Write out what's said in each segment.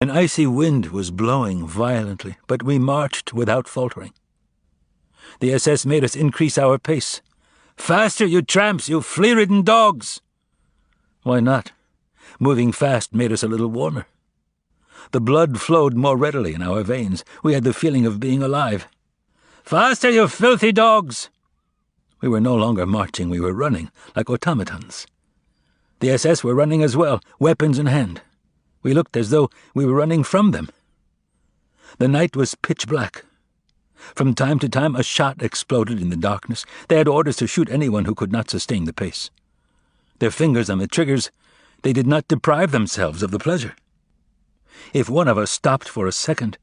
An icy wind was blowing violently, but we marched without faltering. The SS made us increase our pace. "Faster, you tramps, you flea-ridden dogs!" Why not? Moving fast made us a little warmer. The blood flowed more readily in our veins. We had the feeling of being alive. "Faster, you filthy dogs!" We were no longer marching, we were running, like automatons. The SS were running as well, weapons in hand. We looked as though we were running from them. The night was pitch black. From time to time a shot exploded in the darkness. They had orders to shoot anyone who could not sustain the pace. Their fingers on the triggers, they did not deprive themselves of the pleasure. If one of us stopped for a second,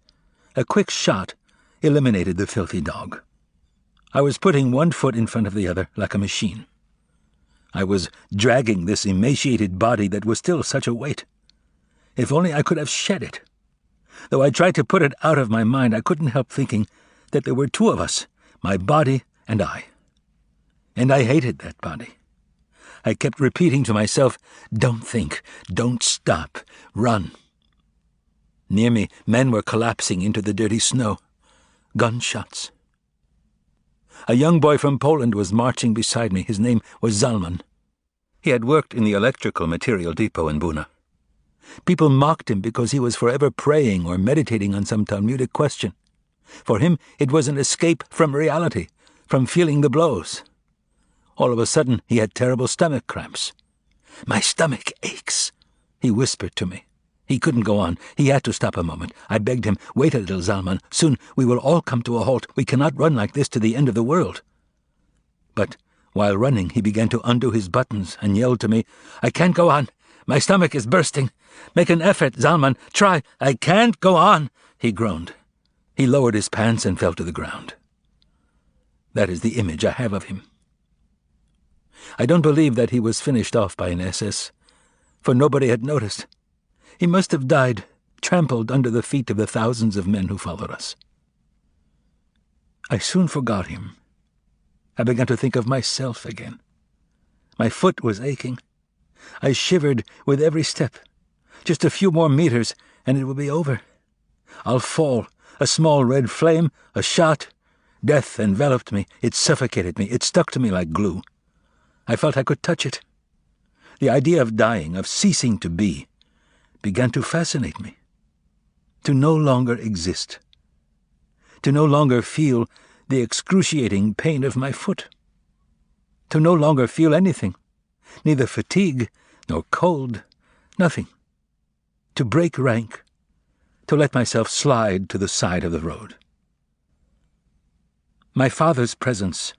a quick shot eliminated the filthy dog. I was putting one foot in front of the other like a machine. I was dragging this emaciated body that was still such a weight. If only I could have shed it. Though I tried to put it out of my mind, I couldn't help thinking that there were two of us, my body and I. And I hated that body. I kept repeating to myself, "Don't think, don't stop, run." Near me, men were collapsing into the dirty snow. Gunshots. A young boy from Poland was marching beside me. His name was Zalman. He had worked in the electrical material depot in Buna. People mocked him because he was forever praying or meditating on some Talmudic question. For him, it was an escape from reality, from feeling the blows. All of a sudden, he had terrible stomach cramps. "My stomach aches," he whispered to me. He couldn't go on. He had to stop a moment. I begged him, "Wait a little, Zalman. Soon we will all come to a halt. We cannot run like this to the end of the world." But while running, he began to undo his buttons and yelled to me, "I can't go on. My stomach is bursting. Make an effort, Zalman. Try. I can't go on," he groaned. He lowered his pants and fell to the ground. That is the image I have of him. I don't believe that he was finished off by an SS, for nobody had noticed. He must have died, trampled under the feet of the thousands of men who followed us. I soon forgot him. I began to think of myself again. My foot was aching. I shivered with every step. Just a few more meters, and it will be over. I'll fall. A small red flame, a shot. Death enveloped me. It suffocated me. It stuck to me like glue. I felt I could touch it. The idea of dying, of ceasing to be, began to fascinate me. To no longer exist. To no longer feel the excruciating pain of my foot. To no longer feel anything, neither fatigue nor cold, nothing. To break rank, to let myself slide to the side of the road. My father's presence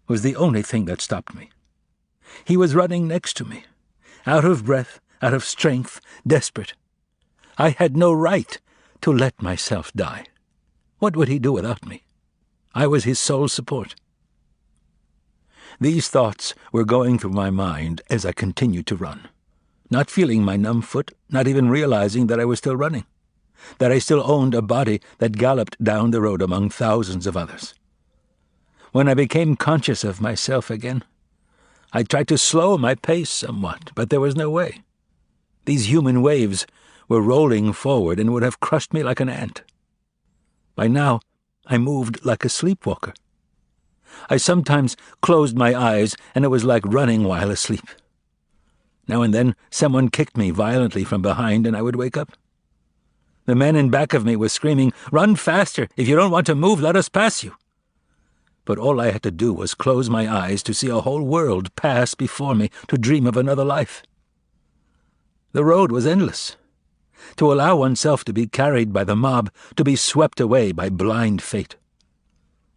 was the only thing that stopped me. He was running next to me, out of breath, out of strength, desperate. I had no right to let myself die. What would he do without me? I was his sole support. These thoughts were going through my mind as I continued to run, not feeling my numb foot, not even realizing that I was still running, that I still owned a body that galloped down the road among thousands of others. When I became conscious of myself again, I tried to slow my pace somewhat, but there was no way. These human waves were rolling forward and would have crushed me like an ant. By now, I moved like a sleepwalker. I sometimes closed my eyes, and it was like running while asleep. Now and then, someone kicked me violently from behind, and I would wake up. The man in back of me was screaming, "Run faster! If you don't want to move, let us pass you." But all I had to do was close my eyes to see a whole world pass before me, to dream of another life. The road was endless. To allow oneself to be carried by the mob, to be swept away by blind fate.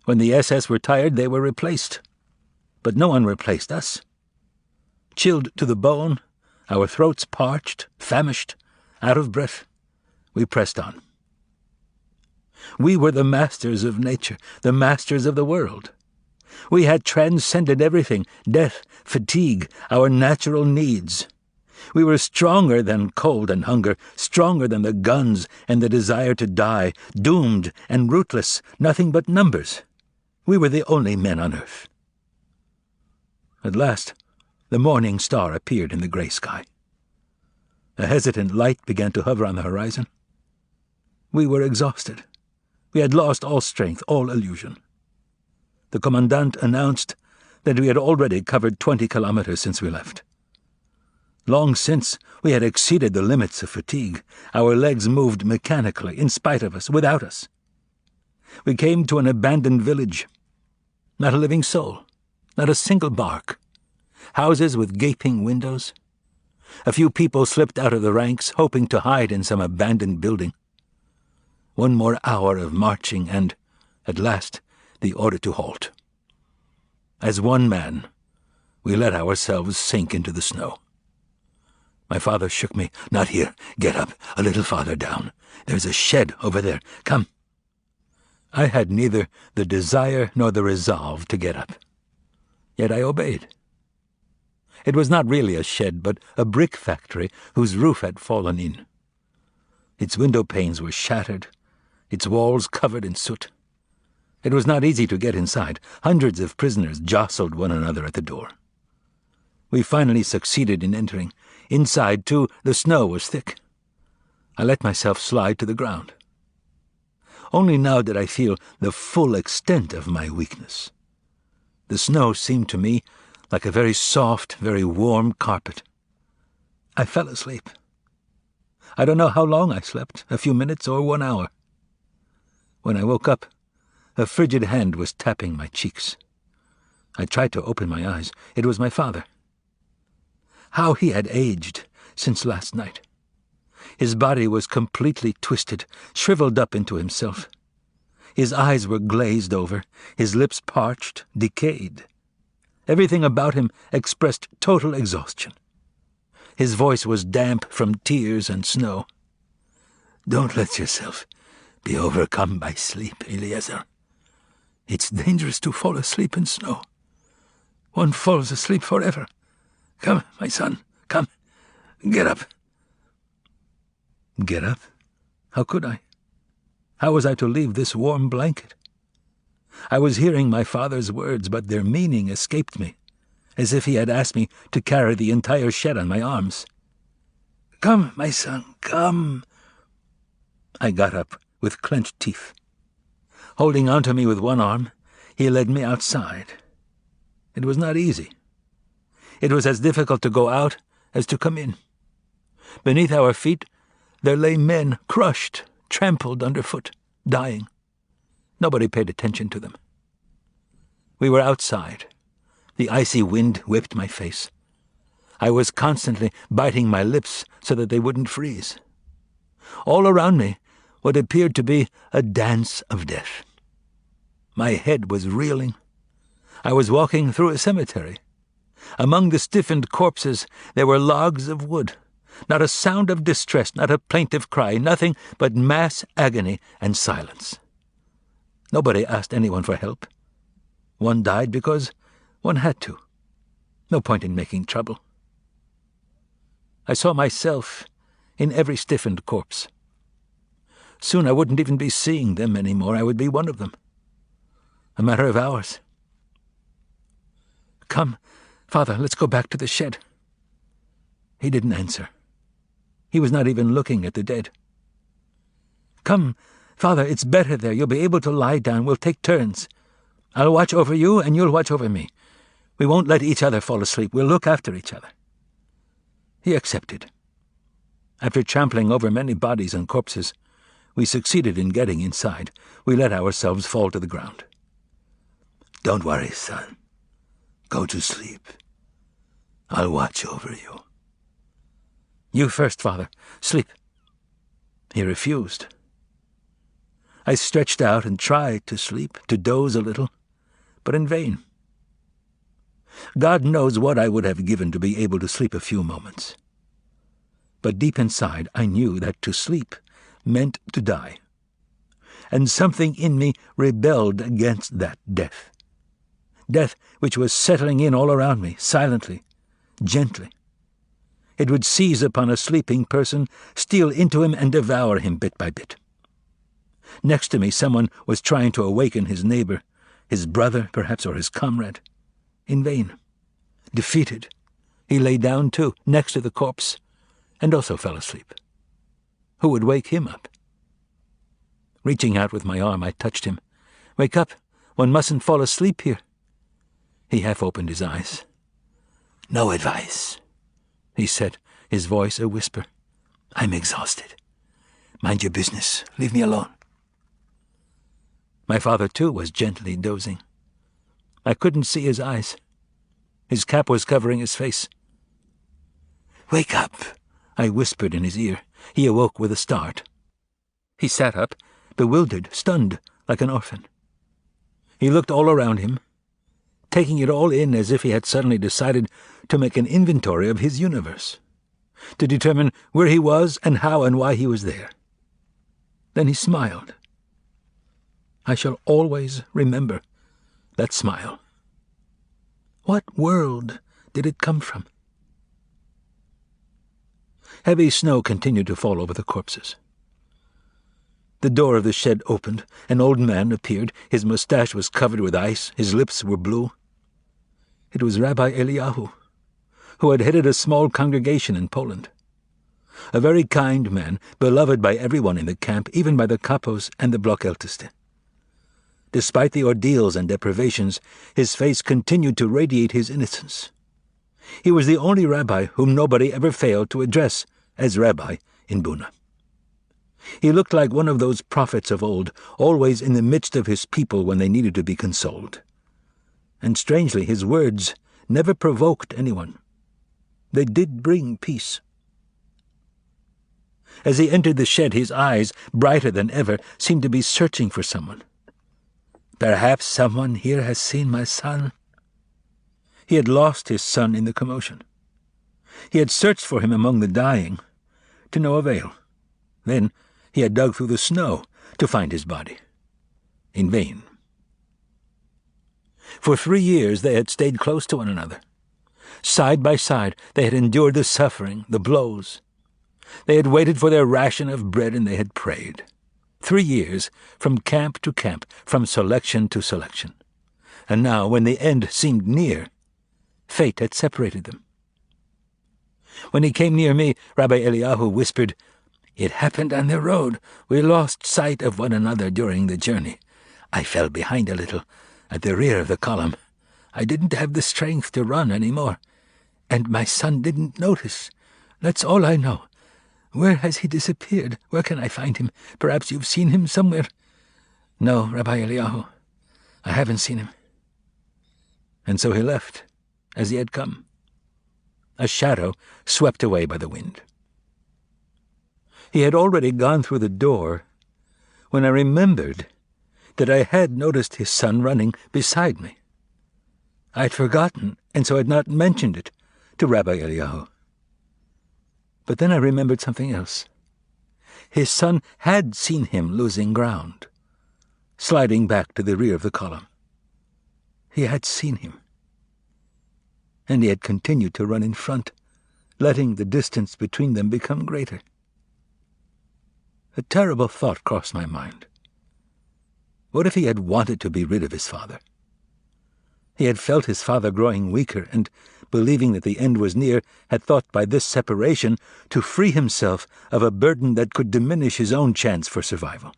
When the SS were tired, they were replaced. But no one replaced us. Chilled to the bone, our throats parched, famished, out of breath, we pressed on. We were the masters of nature, the masters of the world. We had transcended everything, death, fatigue, our natural needs. We were stronger than cold and hunger, stronger than the guns and the desire to die, doomed and rootless, nothing but numbers. We were the only men on earth. At last, the morning star appeared in the gray sky. A hesitant light began to hover on the horizon. We were exhausted. We had lost all strength, all illusion. The commandant announced that we had already covered 20 kilometers since we left. Long since, we had exceeded the limits of fatigue. Our legs moved mechanically, in spite of us, without us. We came to an abandoned village. Not a living soul, not a single bark. Houses with gaping windows. A few people slipped out of the ranks, hoping to hide in some abandoned building. One more hour of marching and, at last, the order to halt. As one man, we let ourselves sink into the snow. My father shook me. "Not here. Get up. A little farther down. There's a shed over there. Come." I had neither the desire nor the resolve to get up. Yet I obeyed. It was not really a shed, but a brick factory whose roof had fallen in. Its window panes were shattered, its walls covered in soot. It was not easy to get inside. Hundreds of prisoners jostled one another at the door. We finally succeeded in entering. Inside, too, the snow was thick. I let myself slide to the ground. Only now did I feel the full extent of my weakness. The snow seemed to me like a very soft, very warm carpet. I fell asleep. I don't know how long I slept, a few minutes or 1 hour. When I woke up, a frigid hand was tapping my cheeks. I tried to open my eyes. It was my father. How he had aged since last night. His body was completely twisted, shriveled up into himself. His eyes were glazed over, his lips parched, decayed. Everything about him expressed total exhaustion. His voice was damp from tears and snow. "Don't let yourself be overcome by sleep, Eliezer. It's dangerous to fall asleep in snow. One falls asleep forever. Come, my son, come. Get up." Get up? How could I? How was I to leave this warm blanket? I was hearing my father's words, but their meaning escaped me, as if he had asked me to carry the entire shed on my arms. "Come, my son, come." I got up with clenched teeth. Holding on to me with one arm, he led me outside. It was not easy. It was as difficult to go out as to come in. Beneath our feet, there lay men crushed, trampled underfoot, dying. Nobody paid attention to them. We were outside. The icy wind whipped my face. I was constantly biting my lips so that they wouldn't freeze. All around me, what appeared to be a dance of death. My head was reeling. I was walking through a cemetery. Among the stiffened corpses there were logs of wood. Not a sound of distress, not a plaintive cry, nothing but mass agony and silence. Nobody asked anyone for help. One died because one had to. No point in making trouble. I saw myself in every stiffened corpse. Soon I wouldn't even be seeing them anymore. I would be one of them. A matter of hours. "Come, Father, let's go back to the shed." He didn't answer. He was not even looking at the dead. "Come, Father, it's better there. You'll be able to lie down. We'll take turns. I'll watch over you, and you'll watch over me. We won't let each other fall asleep. We'll look after each other." He accepted. After trampling over many bodies and corpses, we succeeded in getting inside. We let ourselves fall to the ground. "Don't worry, son. Go to sleep. I'll watch over you." "You first, Father. Sleep." He refused. I stretched out and tried to sleep, to doze a little, but in vain. God knows what I would have given to be able to sleep a few moments. But deep inside I knew that to sleep meant to die, and something in me rebelled against that death. Death which was settling in all around me, silently, gently. It would seize upon a sleeping person, steal into him, and devour him bit by bit. Next to me someone was trying to awaken his neighbor, his brother, perhaps, or his comrade. In vain. Defeated, he lay down too, next to the corpse, and also fell asleep. Who would wake him up? Reaching out with my arm, I touched him. "Wake up! One mustn't fall asleep here." He half opened his eyes. "No advice," he said, his voice a whisper. "I'm exhausted. Mind your business. Leave me alone." My father, too, was gently dozing. I couldn't see his eyes. His cap was covering his face. "Wake up," I whispered in his ear. He awoke with a start. He sat up, bewildered, stunned, like an orphan. He looked all around him, taking it all in as if he had suddenly decided to make an inventory of his universe, to determine where he was and how and why he was there. Then he smiled. I shall always remember that smile. What world did it come from? Heavy snow continued to fall over the corpses. The door of the shed opened. An old man appeared. His mustache was covered with ice. His lips were blue. It was Rabbi Eliyahu, who had headed a small congregation in Poland. A very kind man, beloved by everyone in the camp, even by the kapos and the Blockälteste. Despite the ordeals and deprivations, his face continued to radiate his innocence. He was the only rabbi whom nobody ever failed to address as rabbi in Buna. He looked like one of those prophets of old, always in the midst of his people when they needed to be consoled. And strangely, his words never provoked anyone. They did bring peace. As he entered the shed, his eyes, brighter than ever, seemed to be searching for someone. "Perhaps someone here has seen my son." He had lost his son in the commotion. He had searched for him among the dying, to no avail. Then he had dug through the snow to find his body. In vain. For 3 years they had stayed close to one another. Side by side they had endured the suffering, the blows. They had waited for their ration of bread and they had prayed. 3 years, from camp to camp, from selection to selection. And now, when the end seemed near, fate had separated them. When he came near me, Rabbi Eliyahu whispered, "It happened on the road. We lost sight of one another during the journey. I fell behind a little, at the rear of the column. I didn't have the strength to run any more. And my son didn't notice. That's all I know. Where has he disappeared? Where can I find him? Perhaps you've seen him somewhere." "No, Rabbi Eliyahu, I haven't seen him." And so he left, as he had come. A shadow swept away by the wind. He had already gone through the door when I remembered that I had noticed his son running beside me. I had forgotten, and so had not mentioned it to Rabbi Eliyahu. But then I remembered something else. His son had seen him losing ground, sliding back to the rear of the column. He had seen him. And he had continued to run in front, letting the distance between them become greater. A terrible thought crossed my mind. What if he had wanted to be rid of his father? He had felt his father growing weaker and, believing that the end was near, had thought by this separation to free himself of a burden that could diminish his own chance for survival.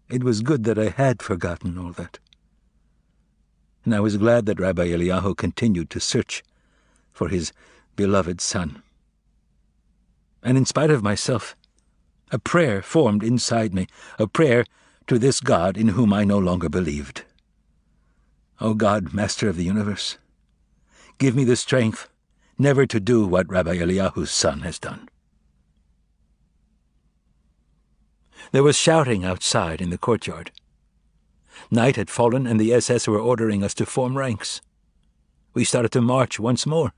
It was good that I had forgotten all that. And I was glad that Rabbi Eliyahu continued to search for his beloved son. And in spite of myself, a prayer formed inside me, a prayer to this God in whom I no longer believed. O God, Master of the universe, give me the strength never to do what Rabbi Eliyahu's son has done. There was shouting outside in the courtyard. Night had fallen and the SS were ordering us to form ranks. We started to march once more.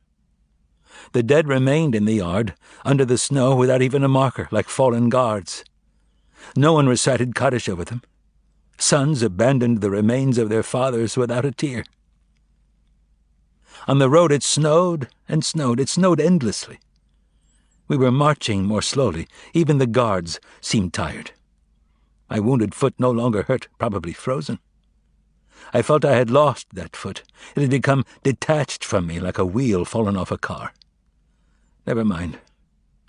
The dead remained in the yard, under the snow, without even a marker, like fallen guards. No one recited Kaddish over them. Sons abandoned the remains of their fathers without a tear. On the road it snowed and snowed. It snowed endlessly. We were marching more slowly. Even the guards seemed tired. My wounded foot no longer hurt, probably frozen. I felt I had lost that foot. It had become detached from me like a wheel fallen off a car. Never mind.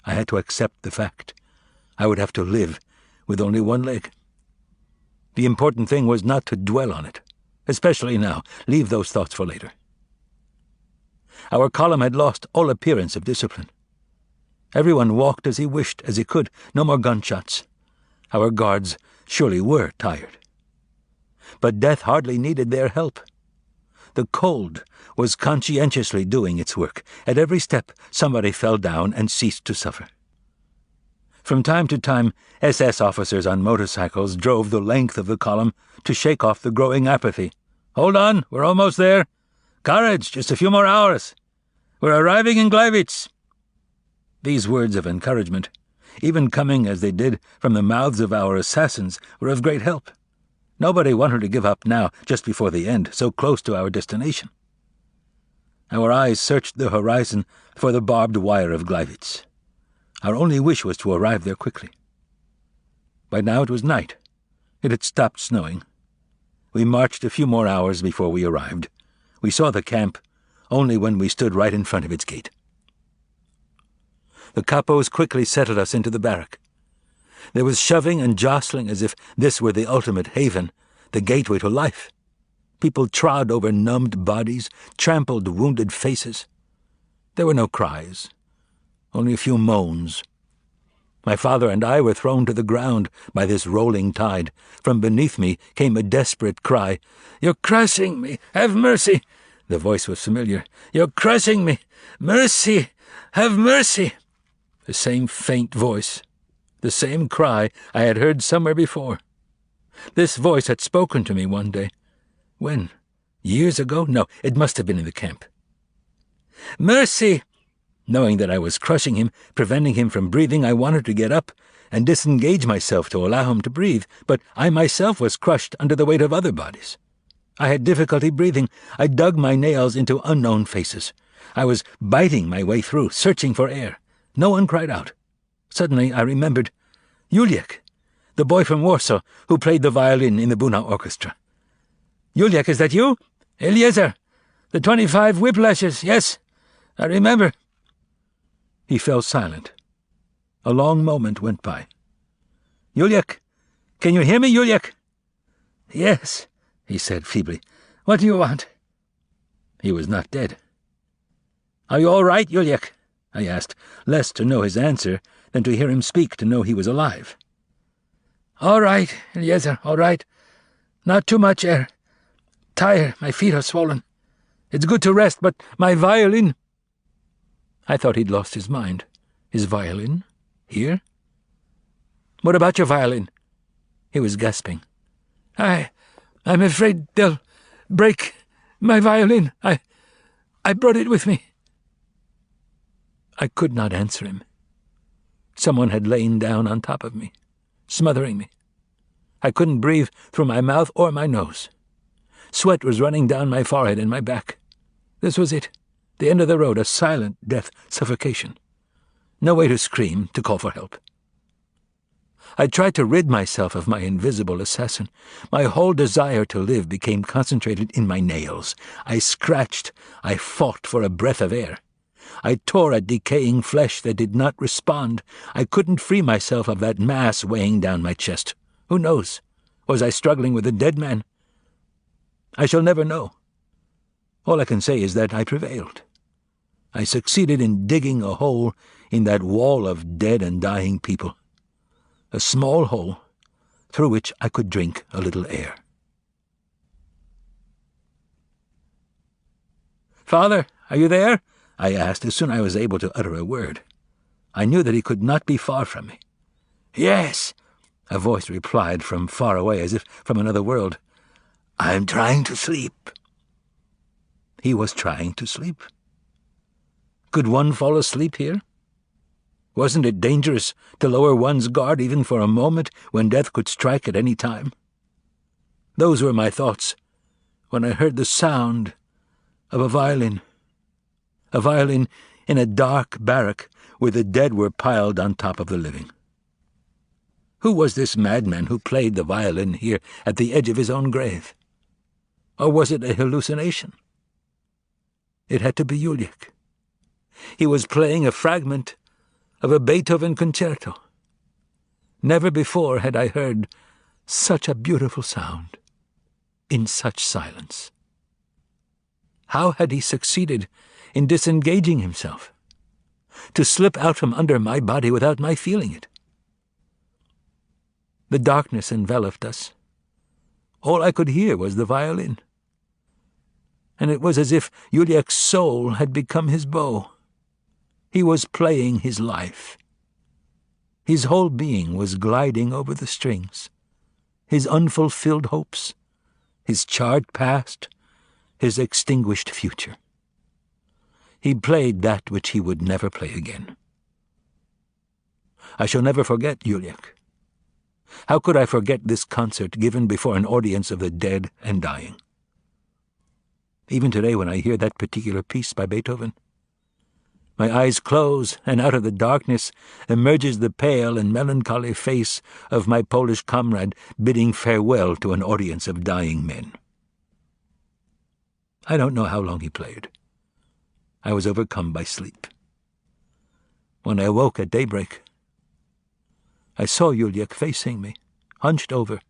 I had to accept the fact. I would have to live with only one leg. The important thing was not to dwell on it, especially now. Leave those thoughts for later. Our column had lost all appearance of discipline. Everyone walked as he wished, as he could. No more gunshots. Our guards surely were tired. But death hardly needed their help. The cold was conscientiously doing its work. At every step, somebody fell down and ceased to suffer. From time to time, SS officers on motorcycles drove the length of the column to shake off the growing apathy. "Hold on, we're almost there. Courage, just a few more hours. We're arriving in Gleiwitz." These words of encouragement, even coming as they did from the mouths of our assassins, were of great help. Nobody wanted to give up now, just before the end, so close to our destination. Our eyes searched the horizon for the barbed wire of Gleiwitz. Our only wish was to arrive there quickly. By now it was night. It had stopped snowing. We marched a few more hours before we arrived. We saw the camp only when we stood right in front of its gate. The capos quickly settled us into the barrack. There was shoving and jostling as if this were the ultimate haven, the gateway to life. People trod over numbed bodies, trampled wounded faces. There were no cries, only a few moans. My father and I were thrown to the ground by this rolling tide. From beneath me came a desperate cry. "You're crushing me! Have mercy!" The voice was familiar. "You're crushing me! Mercy! Have mercy!" The same faint voice, the same cry I had heard somewhere before. This voice had spoken to me one day. When? Years ago? No, it must have been in the camp. "Mercy!" Knowing that I was crushing him, preventing him from breathing, I wanted to get up and disengage myself to allow him to breathe, but I myself was crushed under the weight of other bodies. I had difficulty breathing. I dug my nails into unknown faces. I was biting my way through, searching for air. No one cried out. Suddenly I remembered Juliek, the boy from Warsaw who played the violin in the Buna orchestra. "Juliek, is that you? Eliezer, the 25 whiplashes, yes, I remember." He fell silent. A long moment went by. "Juliek, can you hear me, Juliek?" "Yes," he said feebly. "What do you want?" He was not dead. "Are you all right, Juliek?" I asked, less to know his answer than to hear him speak to know he was alive. "All right, Eliezer, all right. Not too much air. Tired, my feet are swollen. It's good to rest, but my violin—" I thought he'd lost his mind. His violin? Here? "What about your violin?" He was gasping. I'm afraid they'll break my violin. I brought it with me." I could not answer him. Someone had lain down on top of me, smothering me. I couldn't breathe through my mouth or my nose. Sweat was running down my forehead and my back. This was it. The end of the road, a silent death, suffocation. No way to scream, to call for help. I tried to rid myself of my invisible assassin. My whole desire to live became concentrated in my nails. I scratched. I fought for a breath of air. I tore at decaying flesh that did not respond. I couldn't free myself of that mass weighing down my chest. Who knows? Was I struggling with a dead man? I shall never know. All I can say is that I prevailed. I succeeded in digging a hole in that wall of dead and dying people. A small hole through which I could drink a little air. "Father, are you there?" I asked as soon as I was able to utter a word. I knew that he could not be far from me. "Yes," a voice replied from far away, as if from another world. "I'm trying to sleep." He was trying to sleep. Could one fall asleep here? Wasn't it dangerous to lower one's guard even for a moment when death could strike at any time? Those were my thoughts when I heard the sound of a violin. A violin in a dark barrack where the dead were piled on top of the living. Who was this madman who played the violin here at the edge of his own grave? Or was it a hallucination? It had to be Juliek. He was playing a fragment of a Beethoven concerto. Never before had I heard such a beautiful sound, in such silence. How had he succeeded in disengaging himself, to slip out from under my body without my feeling it? The darkness enveloped us. All I could hear was the violin, and it was as if Yuliak's soul had become his bow. He was playing his life. His whole being was gliding over the strings, his unfulfilled hopes, his charred past, his extinguished future. He played that which he would never play again. I shall never forget Yuliak. How could I forget this concert given before an audience of the dead and dying? Even today, when I hear that particular piece by Beethoven, my eyes close, and out of the darkness emerges the pale and melancholy face of my Polish comrade bidding farewell to an audience of dying men. I don't know how long he played. I was overcome by sleep. When I awoke at daybreak, I saw Yuliak facing me, hunched over,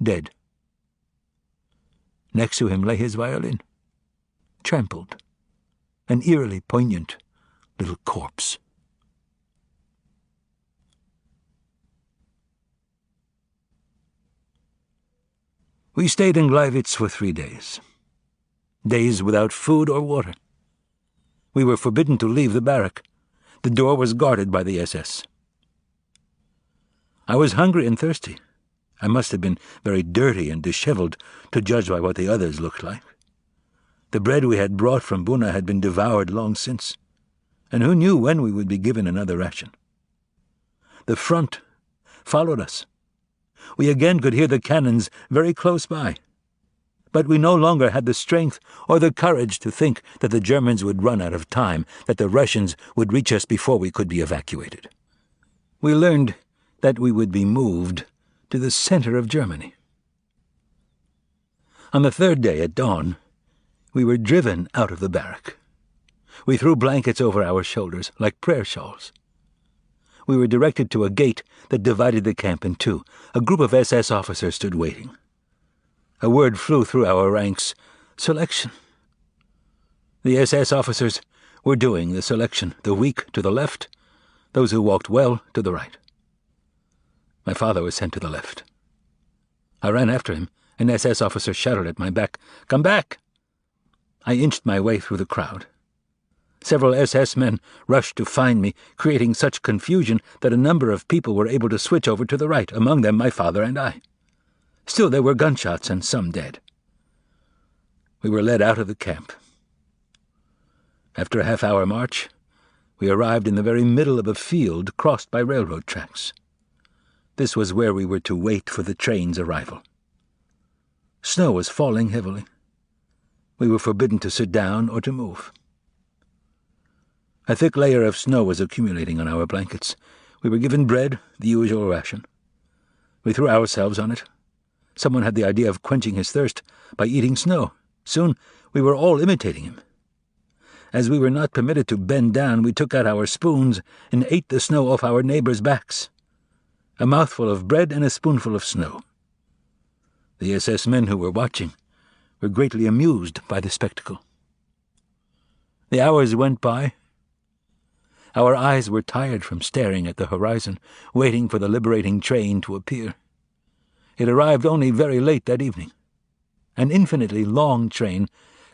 dead. Next to him lay his violin, trampled, an eerily poignant little corpse. We stayed in Gleiwitz for 3 days. Days without food or water. We were forbidden to leave the barrack. The door was guarded by the SS. I was hungry and thirsty. I must have been very dirty and disheveled, to judge by what the others looked like. The bread we had brought from Buna had been devoured long since, and who knew when we would be given another ration? The front followed us. We again could hear the cannons very close by, but we no longer had the strength or the courage to think that the Germans would run out of time, that the Russians would reach us before we could be evacuated. We learned that we would be moved to the center of Germany. On the 3rd day at dawn, we were driven out of the barrack. We threw blankets over our shoulders like prayer shawls. We were directed to a gate that divided the camp in two. A group of SS officers stood waiting. A word flew through our ranks: selection. The SS officers were doing the selection, the weak to the left, those who walked well to the right. My father was sent to the left. I ran after him. An SS officer shouted at my back, "Come back!" I inched my way through the crowd. Several SS men rushed to find me, creating such confusion that a number of people were able to switch over to the right, among them my father and I. Still there were gunshots and some dead. We were led out of the camp. After a half-hour march, we arrived in the very middle of a field crossed by railroad tracks. This was where we were to wait for the train's arrival. Snow was falling heavily. We were forbidden to sit down or to move. A thick layer of snow was accumulating on our blankets. We were given bread, the usual ration. We threw ourselves on it. Someone had the idea of quenching his thirst by eating snow. Soon we were all imitating him. As we were not permitted to bend down, we took out our spoons and ate the snow off our neighbors' backs. A mouthful of bread and a spoonful of snow. The SS men who were watching were greatly amused by the spectacle. The hours went by. Our eyes were tired from staring at the horizon, waiting for the liberating train to appear. It arrived only very late that evening. An infinitely long train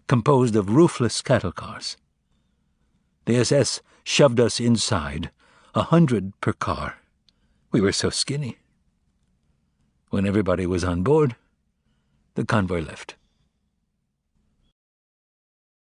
composed of roofless cattle cars. The SS shoved us inside, 100 per car. We were so skinny. When everybody was on board, the convoy left.